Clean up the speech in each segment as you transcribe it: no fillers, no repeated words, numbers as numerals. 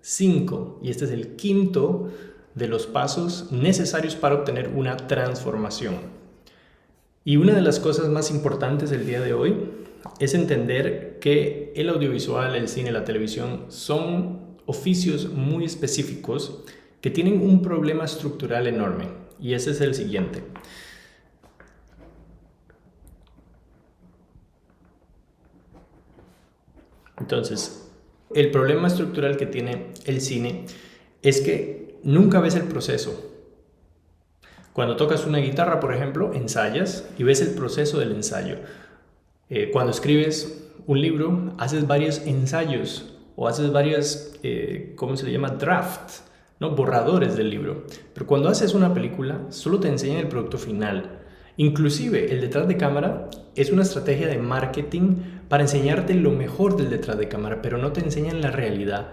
5 y este es el quinto de los pasos necesarios para obtener una transformación. Y una de las cosas más importantes del día de hoy es entender que el audiovisual, el cine, la televisión son oficios muy específicos que tienen un problema estructural enorme y ese es el siguiente. Entonces, el problema estructural que tiene el cine es que nunca ves el proceso. Cuando tocas una guitarra, por ejemplo, ensayas y ves el proceso del ensayo. Cuando escribes un libro, haces varios ensayos o haces varios, ¿cómo se le llama? Draft, ¿no? Borradores del libro. Pero cuando haces una película, solo te enseñan el producto final. Inclusive, el detrás de cámara es una estrategia de marketing para enseñarte lo mejor del detrás de cámara, pero no te enseñan la realidad.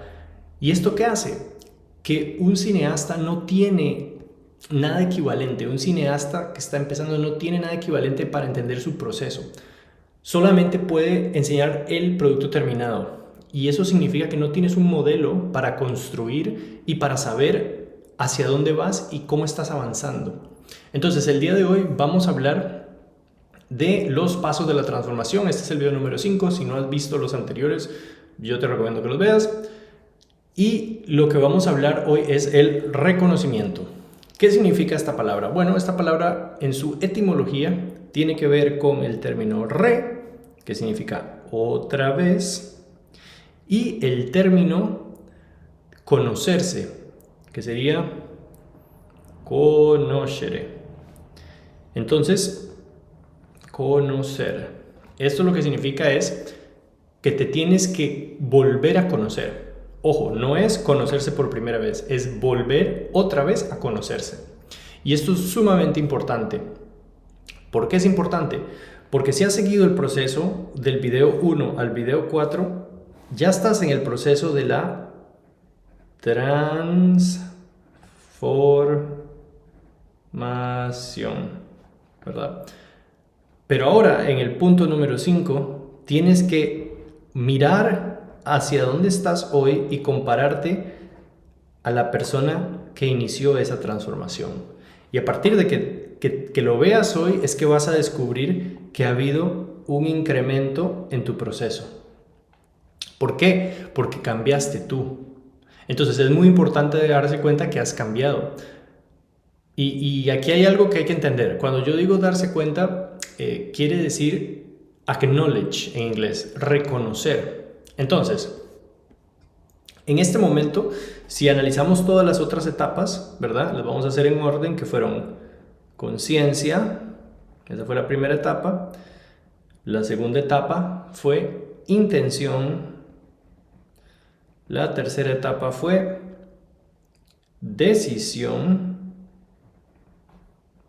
¿Y esto qué hace? Que un cineasta no tiene nada equivalente. Un cineasta que está empezando no tiene nada equivalente para entender su proceso. Solamente puede enseñar el producto terminado. Y eso significa que no tienes un modelo para construir y para saber hacia dónde vas y cómo estás avanzando. Entonces, el día de hoy vamos a hablar de los pasos de la transformación. Este es el video número 5. Si no has visto los anteriores, yo te recomiendo que los veas. Y lo que vamos a hablar hoy es el reconocimiento. ¿Qué significa esta palabra? Bueno, esta palabra en su etimología tiene que ver con el término re, que significa otra vez, y el término conocerse, que sería conoscere. Entonces, conocer. Esto lo que significa es que te tienes que volver a conocer. Ojo, no es conocerse por primera vez, es volver otra vez a conocerse. Y esto es sumamente importante. ¿Por qué es importante? Porque si has seguido el proceso del video 1 al video 4, ya estás en el proceso de la transformación, ¿verdad? Pero ahora, en el punto número 5, tienes que mirar hacia dónde estás hoy y compararte a la persona que inició esa transformación. Y a partir de que lo veas hoy es que vas a descubrir que ha habido un incremento en tu proceso. ¿Por qué? Porque cambiaste tú. Entonces es muy importante darse cuenta que has cambiado. Y aquí hay algo que hay que entender. Cuando yo digo darse cuenta, quiere decir acknowledge en inglés, reconocer. Entonces, en este momento, si analizamos todas las otras etapas, ¿verdad? Las vamos a hacer en orden, que fueron conciencia, esa fue la primera etapa. La segunda etapa fue intención. La tercera etapa fue decisión.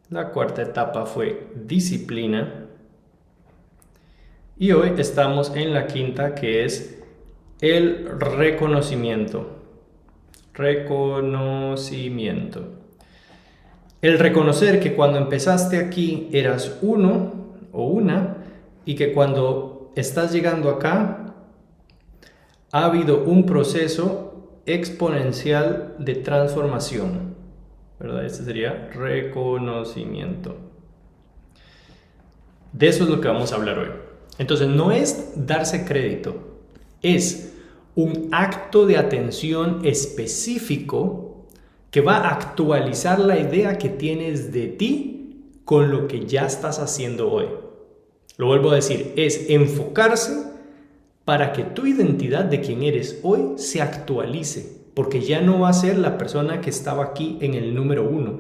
La cuarta etapa fue disciplina. Y hoy estamos en la quinta, que es el reconocimiento. Reconocimiento. El reconocer que cuando empezaste aquí eras uno o una y que cuando estás llegando acá ha habido un proceso exponencial de transformación, ¿verdad? Este sería reconocimiento. De eso es lo que vamos a hablar hoy. Entonces, no es darse crédito, es un acto de atención específico que va a actualizar la idea que tienes de ti con lo que ya estás haciendo hoy. Lo vuelvo a decir, es enfocarse para que tu identidad de quien eres hoy se actualice, porque ya no va a ser la persona que estaba aquí en el número 1,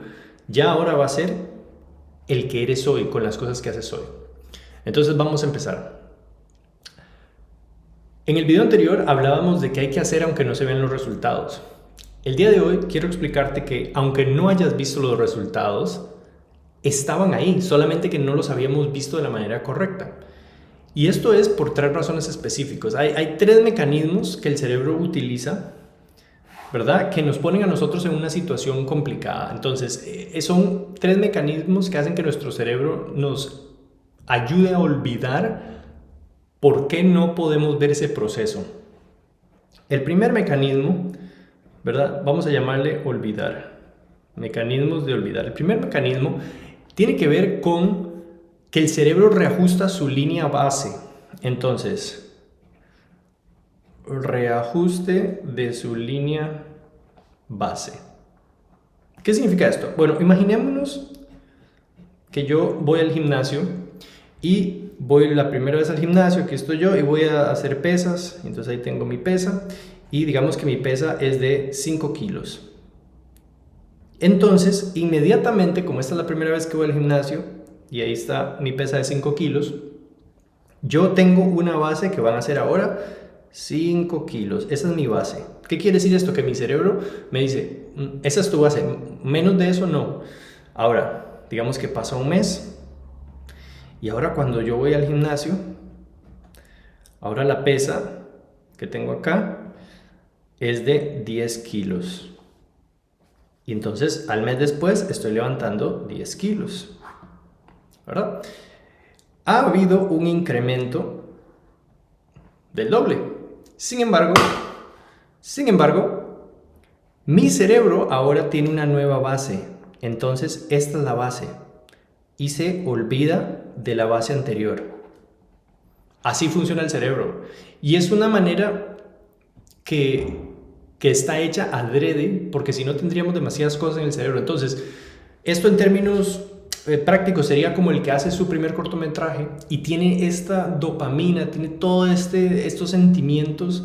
ya ahora va a ser el que eres hoy con las cosas que haces hoy. Entonces vamos a empezar. En el video anterior hablábamos de qué hay que hacer aunque no se vean los resultados. El día de hoy quiero explicarte que aunque no hayas visto los resultados, estaban ahí, solamente que no los habíamos visto de la manera correcta. Y esto es por 3 razones específicas. Hay 3 mecanismos que el cerebro utiliza, ¿verdad? Que nos ponen a nosotros en una situación complicada. Entonces, son 3 mecanismos que hacen que nuestro cerebro nos ayude a olvidar por qué no podemos ver ese proceso. El primer mecanismo ¿verdad? Vamos a llamarle olvidar. Mecanismos de olvidar. El primer mecanismo tiene que ver con que el cerebro reajusta su línea base. Entonces, reajuste de su línea base. ¿Qué significa esto? Bueno, imaginémonos que yo voy al gimnasio y voy la primera vez al gimnasio, aquí estoy yo y voy a hacer pesas, entonces ahí tengo mi pesa y digamos que mi pesa es de 5 kilos. Entonces, inmediatamente, como esta es la primera vez que voy al gimnasio y ahí está mi pesa de 5 kilos, yo tengo una base que van a ser ahora 5 kilos. Esa es mi base. ¿Qué quiere decir esto? Que mi cerebro me dice, esa es tu base, menos de eso no. Ahora, digamos que pasa un mes y ahora cuando yo voy al gimnasio, ahora la pesa que tengo acá es de 10 kilos. Y entonces al mes después estoy levantando 10 kilos, ¿verdad? Ha habido un incremento del doble. Sin embargo, mi cerebro ahora tiene una nueva base. Entonces esta es la base. Y se olvida de la base anterior. Así funciona el cerebro. Y es una manera que está hecha adrede, porque si no tendríamos demasiadas cosas en el cerebro. Entonces, esto en términos prácticos sería como el que hace su primer cortometraje y tiene esta dopamina, tiene todos estos sentimientos,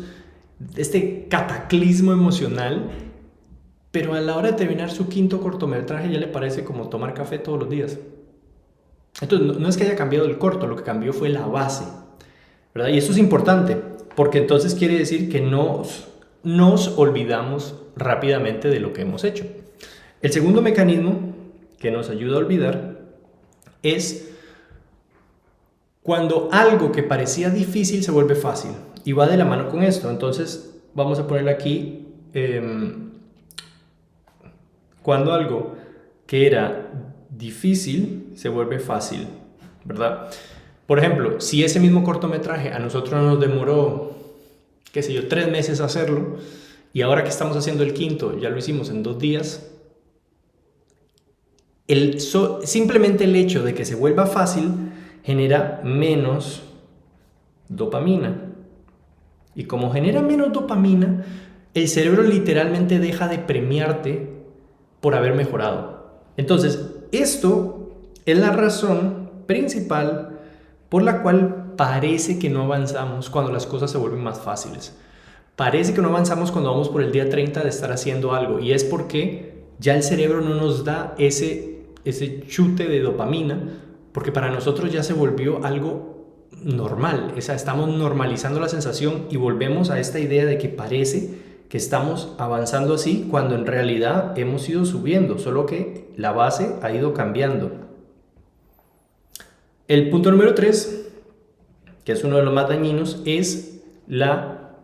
este cataclismo emocional, pero a la hora de terminar su quinto cortometraje ya le parece como tomar café todos los días. Entonces, no es que haya cambiado el corto, lo que cambió fue la base, ¿verdad? Y eso es importante, porque entonces quiere decir que nos olvidamos rápidamente de lo que hemos hecho. El segundo mecanismo que nos ayuda a olvidar es cuando algo que parecía difícil se vuelve fácil, y va de la mano con esto. Entonces vamos a ponerle aquí cuando algo que era difícil se vuelve fácil, ¿verdad? Por ejemplo, si ese mismo cortometraje a nosotros nos demoró, qué sé yo, 3 meses hacerlo, y ahora que estamos haciendo el quinto ya lo hicimos en 2 días, simplemente el hecho de que se vuelva fácil genera menos dopamina. Y como genera menos dopamina, el cerebro literalmente deja de premiarte por haber mejorado. Entonces, esto es la razón principal por la cual parece que no avanzamos cuando las cosas se vuelven más fáciles. Parece que no avanzamos cuando vamos por el día 30 de estar haciendo algo, y es porque ya el cerebro no nos da ese chute de dopamina, porque para nosotros ya se volvió algo normal. O sea, estamos normalizando la sensación y volvemos a esta idea de que parece que estamos avanzando así cuando en realidad hemos ido subiendo, solo que la base ha ido cambiando. El punto número 3, que es uno de los más dañinos, es la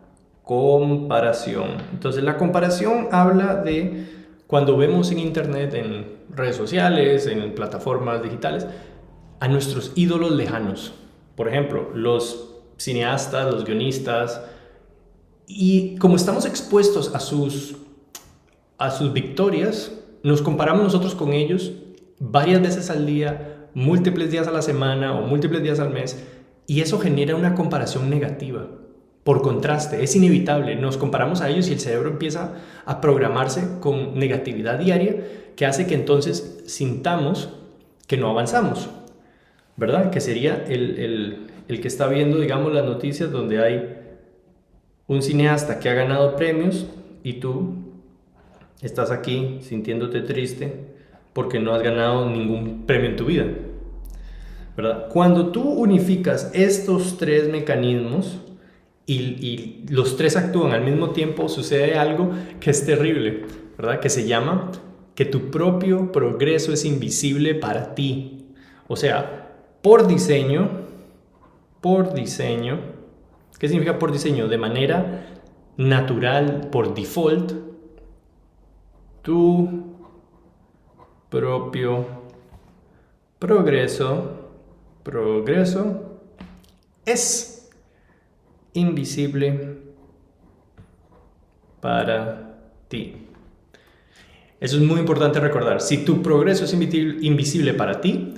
comparación. Entonces la comparación habla de cuando vemos en internet, en redes sociales, en plataformas digitales, a nuestros ídolos lejanos. Por ejemplo, los cineastas, los guionistas, y como estamos expuestos a sus victorias, nos comparamos nosotros con ellos varias veces al día, múltiples días a la semana o múltiples días al mes, y eso genera una comparación negativa. Por contraste, es inevitable, nos comparamos a ellos y el cerebro empieza a programarse con negatividad diaria que hace que entonces sintamos que no avanzamos, ¿verdad? Que sería el que está viendo, digamos, las noticias donde hay un cineasta que ha ganado premios y tú estás aquí sintiéndote triste porque no has ganado ningún premio en tu vida, ¿verdad? Cuando tú unificas estos 3 mecanismos y los 3 actúan al mismo tiempo, sucede algo que es terrible, ¿verdad? Que se llama que tu propio progreso es invisible para ti. O sea, por diseño, ¿qué significa por diseño? De manera natural, por default, tu propio progreso es invisible para ti. Eso es muy importante recordar. Si tu progreso es invisible para ti,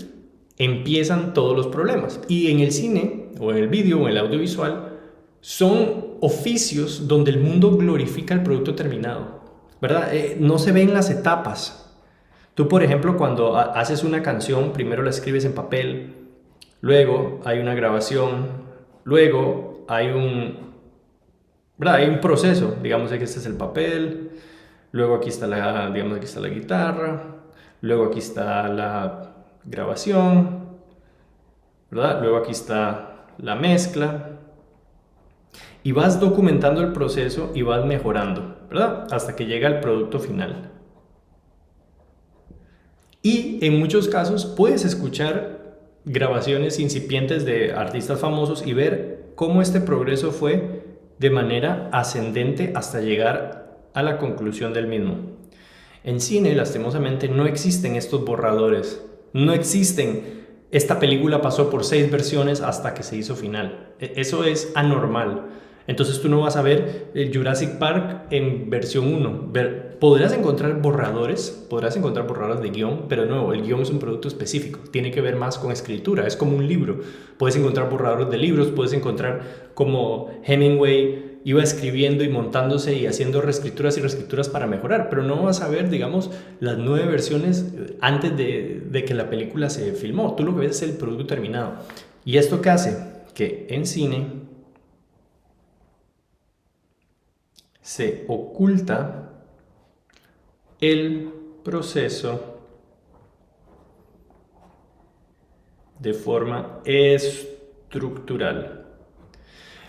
empiezan todos los problemas. Y en el cine, o en el vídeo, o en el audiovisual, son oficios donde el mundo glorifica el producto terminado, ¿verdad? No se ven las etapas. Tú, por ejemplo, cuando haces una canción, primero la escribes en papel, luego hay una grabación, luego hay ¿verdad? Hay un proceso. Digamos que este es el papel, luego aquí está digamos, aquí está la guitarra, luego aquí está la grabación, ¿verdad? Luego aquí está la mezcla. Y vas documentando el proceso y vas mejorando, ¿verdad? Hasta que llega el producto final. Y en muchos casos puedes escuchar grabaciones incipientes de artistas famosos y ver cómo este progreso fue de manera ascendente hasta llegar a la conclusión del mismo. En cine, lastimosamente, no existen estos borradores. No existen. Esta película pasó por 6 versiones hasta que se hizo final. Eso es anormal. Entonces tú no vas a ver el Jurassic Park en versión 1. Podrás encontrar borradores de guión, pero no, el guión es un producto específico. Tiene que ver más con escritura, es como un libro. Puedes encontrar borradores de libros, puedes encontrar como Hemingway iba escribiendo y montándose y haciendo reescrituras y reescrituras para mejorar, pero no vas a ver, digamos, las 9 versiones antes de que la película se filmó. Tú lo que ves es el producto terminado. ¿Y esto qué hace? Que en cine se oculta el proceso de forma estructural.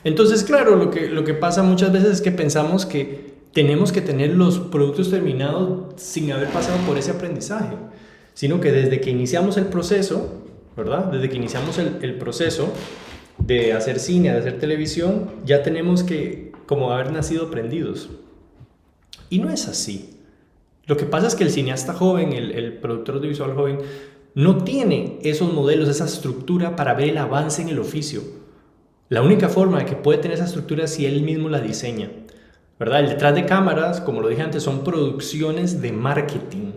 Entonces, claro, lo que pasa muchas veces es que pensamos que tenemos que tener los productos terminados sin haber pasado por ese aprendizaje, sino que desde que iniciamos el proceso, ¿verdad? Desde que iniciamos el proceso de hacer cine, de hacer televisión, ya tenemos que como haber nacido aprendidos. Y no es así. Lo que pasa es que el cineasta joven, el productor audiovisual joven, no tiene esos modelos, esa estructura para ver el avance en el oficio. La única forma de que puede tener esa estructura es si él mismo la diseña, ¿verdad? El detrás de cámaras, como lo dije antes, son producciones de marketing.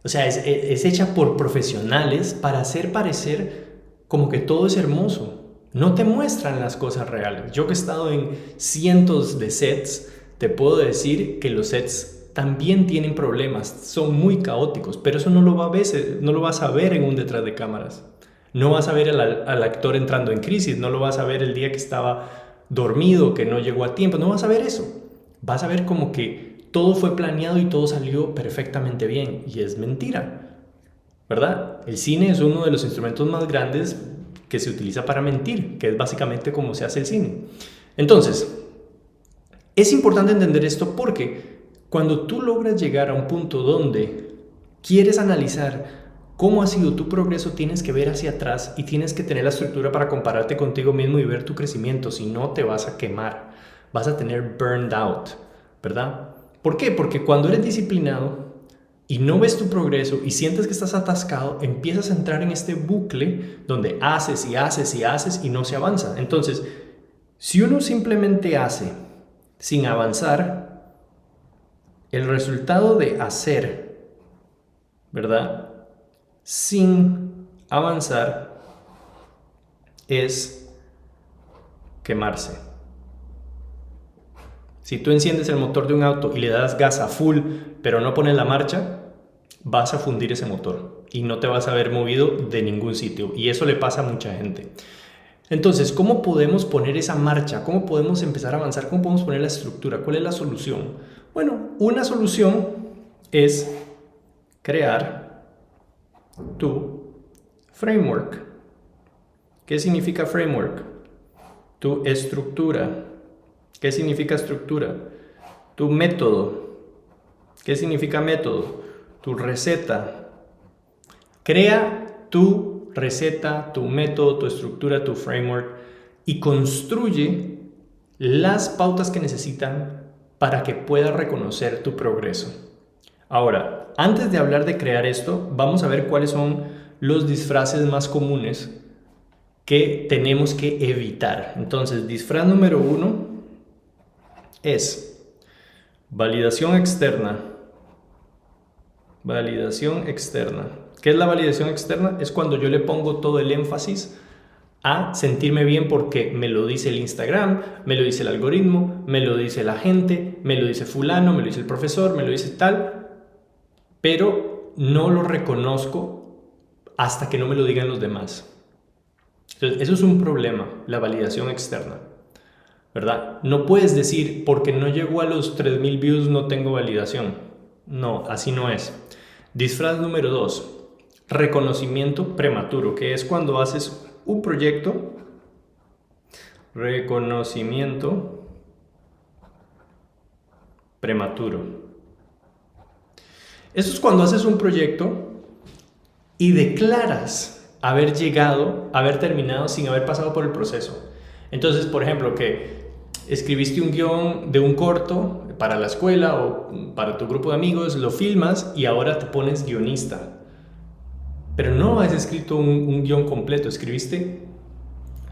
O sea, es hecha por profesionales para hacer parecer como que todo es hermoso. No te muestran las cosas reales. Yo que he estado en cientos de sets, te puedo decir que los sets también tienen problemas, son muy caóticos, pero eso no lo vas a ver en un detrás de cámaras. No vas a ver al actor entrando en crisis, no lo vas a ver el día que estaba dormido, que no llegó a tiempo, no vas a ver eso. Vas a ver como que todo fue planeado y todo salió perfectamente bien, y es mentira, ¿verdad? El cine es uno de los instrumentos más grandes que se utiliza para mentir, que es básicamente como se hace el cine. Entonces, es importante entender esto porque cuando tú logras llegar a un punto donde quieres analizar cómo ha sido tu progreso, tienes que ver hacia atrás y tienes que tener la estructura para compararte contigo mismo y ver tu crecimiento. Si no, te vas a quemar, vas a tener burned out, ¿verdad? ¿Por qué? Porque cuando eres disciplinado y no ves tu progreso y sientes que estás atascado, empiezas a entrar en este bucle donde haces y haces y haces y no se avanza. Entonces, si uno simplemente hace sin avanzar, el resultado de hacer, ¿verdad?, sin avanzar es quemarse. Si tú enciendes el motor de un auto y le das gas a full, pero no pones la marcha, vas a fundir ese motor y no te vas a ver movido de ningún sitio. Y eso le pasa a mucha gente. Entonces, ¿cómo podemos poner esa marcha? ¿Cómo podemos empezar a avanzar? ¿Cómo podemos poner la estructura? ¿Cuál es la solución? Bueno, una solución es crear tu framework. ¿Qué significa framework? Tu estructura. ¿Qué significa estructura? Tu método. ¿Qué significa método? Tu receta. Crea tu receta, tu método, tu estructura, tu framework y construye las pautas que necesitan para que puedas reconocer tu progreso. Ahora, antes de hablar de crear esto, vamos a ver cuáles son los disfraces más comunes que tenemos que evitar. Entonces, disfraz número 1 es Validación externa. Validación externa. ¿Qué es la validación externa? Es cuando yo le pongo todo el énfasis a sentirme bien porque me lo dice el Instagram, me lo dice el algoritmo, me lo dice la gente, me lo dice fulano, me lo dice el profesor, me lo dice tal, pero no lo reconozco hasta que no me lo digan los demás. Entonces, eso es un problema, la validación externa, ¿verdad? No puedes decir, porque no llegó a los 3000 views no tengo validación. No, así no es. Disfraz número 2, reconocimiento prematuro, que es cuando haces un proyecto, reconocimiento prematuro. Eso es cuando haces un proyecto y declaras haber llegado, haber terminado sin haber pasado por el proceso. Entonces, por ejemplo, que escribiste un guión de un corto para la escuela o para tu grupo de amigos, lo filmas y ahora te pones guionista. Pero no has escrito un guión completo, escribiste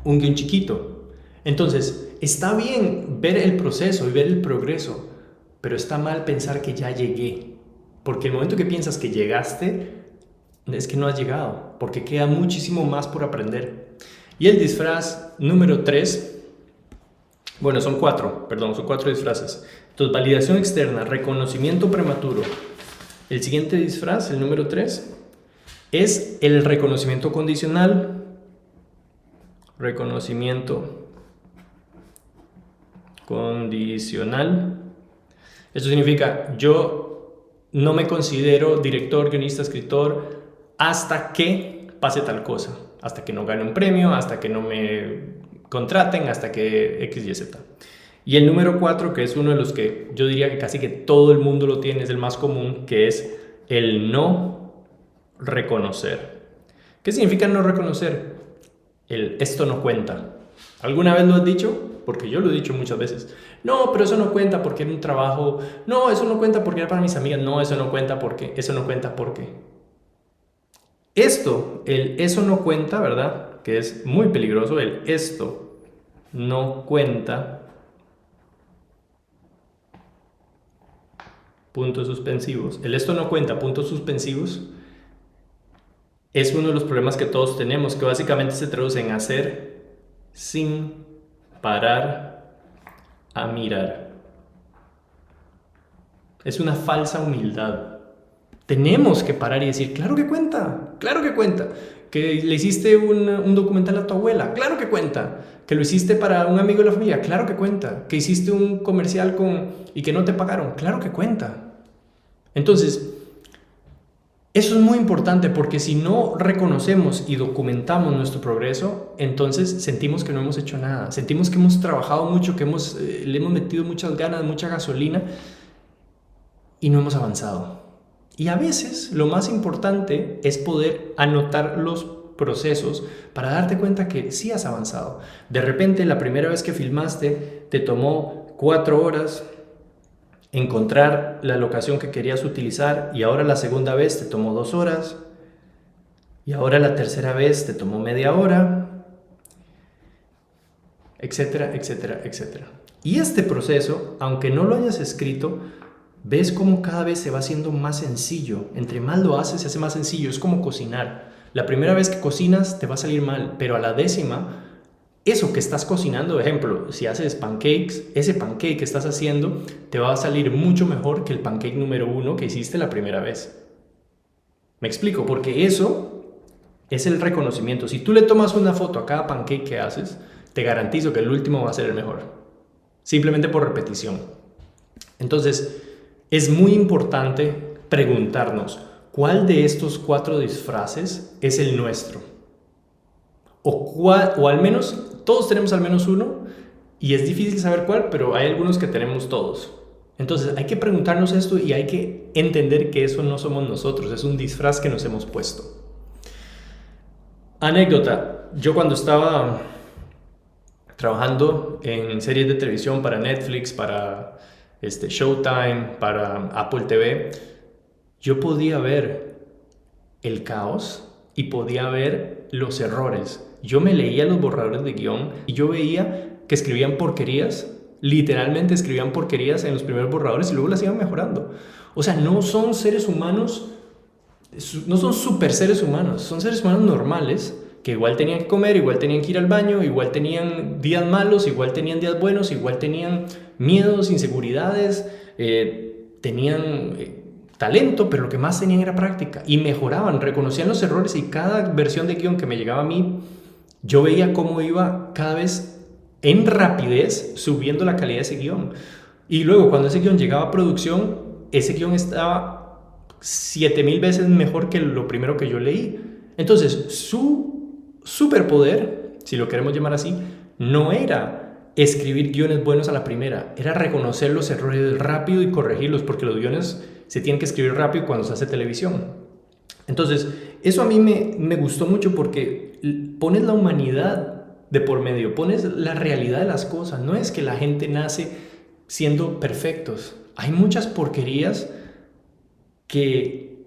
un guión chiquito. Entonces, está bien ver el proceso y ver el progreso, pero está mal pensar que ya llegué. Porque el momento que piensas que llegaste, es que no has llegado, porque queda muchísimo más por aprender. Y el disfraz número 3, bueno, son 4 disfraces. Entonces, validación externa, reconocimiento prematuro. El siguiente disfraz, el número 3, es el reconocimiento condicional. Reconocimiento condicional. Eso significa, yo no me considero director, guionista, escritor hasta que pase tal cosa, hasta que no gane un premio, hasta que no me contraten, hasta que X, Y, Z. Y el número 4, que es uno de los que yo diría que casi que todo el mundo lo tiene, es el más común, que es el no reconocer. ¿Qué significa no reconocer? El esto no cuenta. ¿Alguna vez lo has dicho? Porque yo lo he dicho muchas veces. No, pero eso no cuenta porque era un trabajo. No, eso no cuenta porque era para mis amigas. No, eso no cuenta porque. Eso no cuenta porque. Esto, el eso no cuenta, ¿verdad? Que es muy peligroso. El esto no cuenta. Puntos suspensivos. El esto no cuenta, puntos suspensivos. Es uno de los problemas que todos tenemos, que básicamente se traduce en hacer sin parar a mirar. Es una falsa humildad. Tenemos que parar y decir, claro que cuenta, claro que cuenta. Que le hiciste un documental a tu abuela, claro que cuenta. Que lo hiciste para un amigo de la familia, claro que cuenta. Que hiciste un comercial y que no te pagaron, claro que cuenta. Entonces, eso es muy importante porque si no reconocemos y documentamos nuestro progreso, entonces sentimos que no hemos hecho nada, sentimos que hemos trabajado mucho, que le hemos metido muchas ganas, mucha gasolina y no hemos avanzado. Y a veces lo más importante es poder anotar los procesos para darte cuenta que sí has avanzado. De repente la primera vez que filmaste te tomó 4 horas encontrar la locación que querías utilizar y ahora la segunda vez te tomó 2 horas y ahora la tercera vez te tomó media hora, etcétera, etcétera, etcétera. Y este proceso, aunque no lo hayas escrito, ves cómo cada vez se va haciendo más sencillo. Entre más lo haces, se hace más sencillo. Es como cocinar. La primera vez que cocinas te va a salir mal, pero a la 10ª, eso que estás cocinando, ejemplo, si haces pancakes, ese pancake que estás haciendo te va a salir mucho mejor que el pancake número 1 que hiciste la primera vez. ¿Me explico? Porque eso es el reconocimiento. Si tú le tomas una foto a cada pancake que haces, te garantizo que el último va a ser el mejor. Simplemente por repetición. Entonces, es muy importante preguntarnos, ¿cuál de estos 4 disfraces es el nuestro? O al menos, todos tenemos al menos uno, y es difícil saber cuál, pero hay algunos que tenemos todos. Entonces hay que preguntarnos esto y hay que entender que eso no somos nosotros, es un disfraz que nos hemos puesto. Anécdota, yo cuando estaba trabajando en series de televisión para Netflix, para Showtime, para Apple TV, yo podía ver el caos y podía ver los errores. Yo me leía los borradores de guión y yo veía que escribían porquerías, literalmente escribían porquerías en los primeros borradores y luego las iban mejorando. O sea, no son seres humanos, no son super seres humanos, son seres humanos normales que igual tenían que comer, igual tenían que ir al baño, igual tenían días malos, igual tenían días buenos, igual tenían miedos, inseguridades, tenían talento, pero lo que más tenían era práctica y mejoraban, reconocían los errores y cada versión de guión que me llegaba a mí, yo veía cómo iba cada vez en rapidez subiendo la calidad de ese guión. Y luego cuando ese guión llegaba a producción, ese guión estaba 7000 veces mejor que lo primero que yo leí. Entonces, su superpoder, si lo queremos llamar así, no era escribir guiones buenos a la primera, era reconocer los errores rápido y corregirlos, porque los guiones se tienen que escribir rápido cuando se hace televisión. Entonces, eso a mí me gustó mucho porque pones la humanidad de por medio, pones la realidad de las cosas. No es que la gente nace siendo perfectos. Hay muchas porquerías que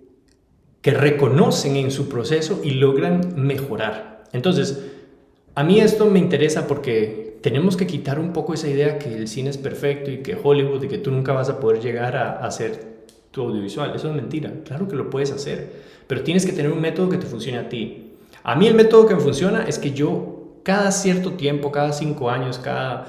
reconocen en su proceso y logran mejorar. Entonces, a mí esto me interesa porque tenemos que quitar un poco esa idea que el cine es perfecto y que Hollywood y que tú nunca vas a poder llegar a hacer tu audiovisual. Eso es mentira. Claro que lo puedes hacer, pero tienes que tener un método que te funcione a ti. A mí el método que me funciona es que yo cada cierto tiempo, cada 5 años, cada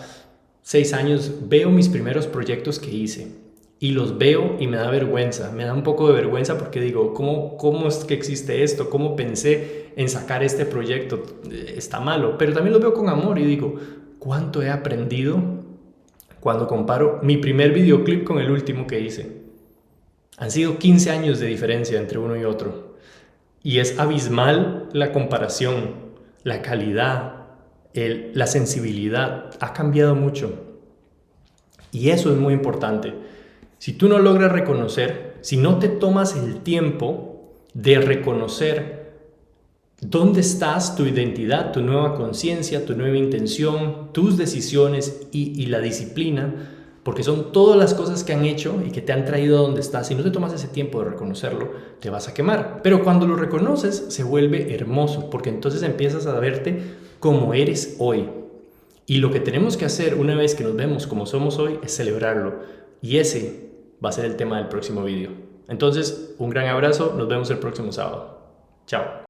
6 años, veo mis primeros proyectos que hice. Y los veo y me da vergüenza, me da un poco de vergüenza porque digo, ¿cómo es que existe esto? ¿Cómo pensé en sacar este proyecto? Está malo, pero también los veo con amor y digo, ¿cuánto he aprendido cuando comparo mi primer videoclip con el último que hice? Han sido 15 años de diferencia entre uno y otro. Y es abismal la comparación, la calidad, la sensibilidad. Ha cambiado mucho. Y eso es muy importante. Si tú no logras reconocer, si no te tomas el tiempo de reconocer dónde estás, tu identidad, tu nueva conciencia, tu nueva intención, tus decisiones y la disciplina, porque son todas las cosas que han hecho y que te han traído a donde estás, si no te tomas ese tiempo de reconocerlo, te vas a quemar. Pero cuando lo reconoces, se vuelve hermoso, porque entonces empiezas a verte como eres hoy. Y lo que tenemos que hacer una vez que nos vemos como somos hoy es celebrarlo. Y ese va a ser el tema del próximo vídeo. Entonces, un gran abrazo, nos vemos el próximo sábado. Chao.